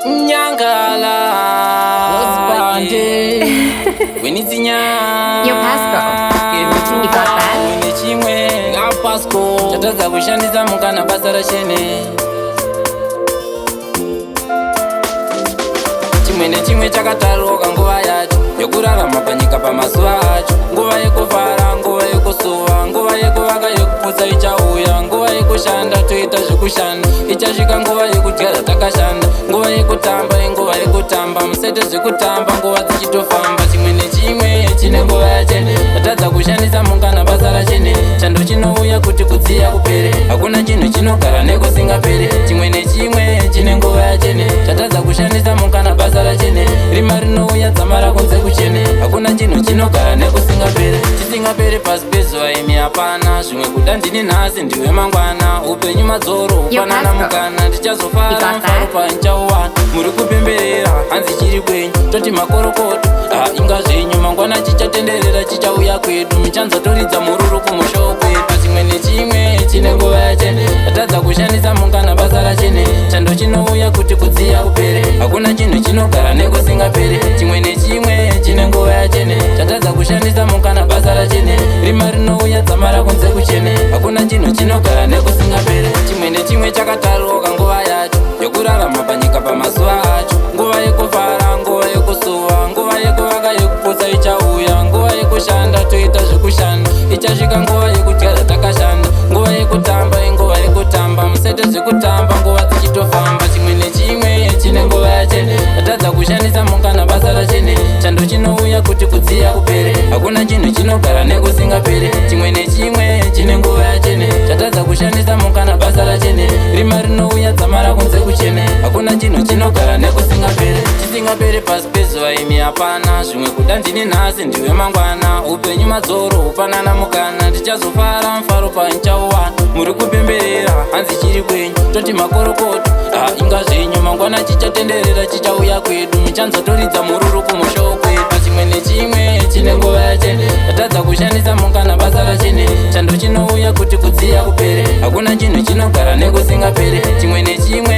Nyangala Winizinya Yo, Pascal. You got that? Winichimwe Pascal Chataza kushandiza mukana basara shene Chimwe nechimwe chakataroka nguva yacho yokurarama panyika pamazuva acho. Nguva yekuvhara, nguva yekusuva, nguva yekuvaka yekuputsa ichauya. Nguva yekushanda toita zvekushanda, ichasvika nguva yekudya zvatakashanda. Nguva yekutamba inguva yekutamba, musete zvekutamba nguva dzichitofamba. Chimwe nechimwe chine nguva yachene, tatadza kushandisa mungana basa rachene. Chando chinouya kuti kudziya kupere, hakuna chinhu chinogara nekusingapere. Chimwe nechimwe chine nguva yachene, tatadza kushandisa mungana basa rachene. Rima rinouya dzamara kunze kuchene, hakuna chinhu chinogara nekusingapere. Chisingapere pasi pezuva imi hapana, zvimwe kuda ndini nhasi ndiwe mangwana. Upenyu madzoro upanana mukana, ndichazofara mufaro pandichauwana. Muri kupemberera hanzi chiri kwenyu, toti makorokoto inga zvenyu. Mangwana chichatenderera chichauya kwedu, michanzotoridza mururu kumushowo kwedu. Chimwe nechimwe chine nguva yachene, tatadza kushandisa mungana basa rachene. Chando chinouya kuti kudziya kupere, hakuna chinhu chinogara nekusingapere. Chimwe nechimwe chine nguva yachene, tatadza kushandisa mungana basa rachene. Rima rinouya dzamara kunze kuchene, hakuna chinhu chinogara nekusingapere. Chimwe nechimwe chakataroka nguva yacho yokurarama panyika pamazuva acho. Nguva yekuvhara, nguva yekusuva, nguva yekuvaka yekuputsa ichauya. Nguva yekushanda toita zvekushanda, ichasvika nguva yekudya zvatakashanda. Nguva yekutamba inguva yekutamba, musete zvekutamba nguva dzichitofamba. Chimwe nechimwe chine nguva yachene, tatadza kushandisa mungana basa rachene. Chando chinouya kuti kudziya kupere, hakuna chinhu chinogara nekusingapere. Chimwe nechimwe chine nguva yachene, tatadza kushandisa mungana basa rachene. Rima rinouya dzamara kunze kuchene, hakuna chinhu chinogara nekusingapere. Chisingapere pasi pezuva imi hapana, zvimwe kuda ndini nhasi ndiwe mangwana. Upenyu madzoro upanana mukana, ndichazofara mufaro pandichauwana. Muri kupemberera hanzi chiri kwenyu, toti makorokoto inga zvenyu. Mangwana chichatenderera chichauya kwedu, michanzotoridza mururu kumushowo kwedu. Chimwe nechimwe chine nguva yachene, tatadza kushandisa mungana basa rachene. Chando chinouya kuti kudziya kupere, hakuna chinhu chinogara nekusingapere. Chimwe nechimwe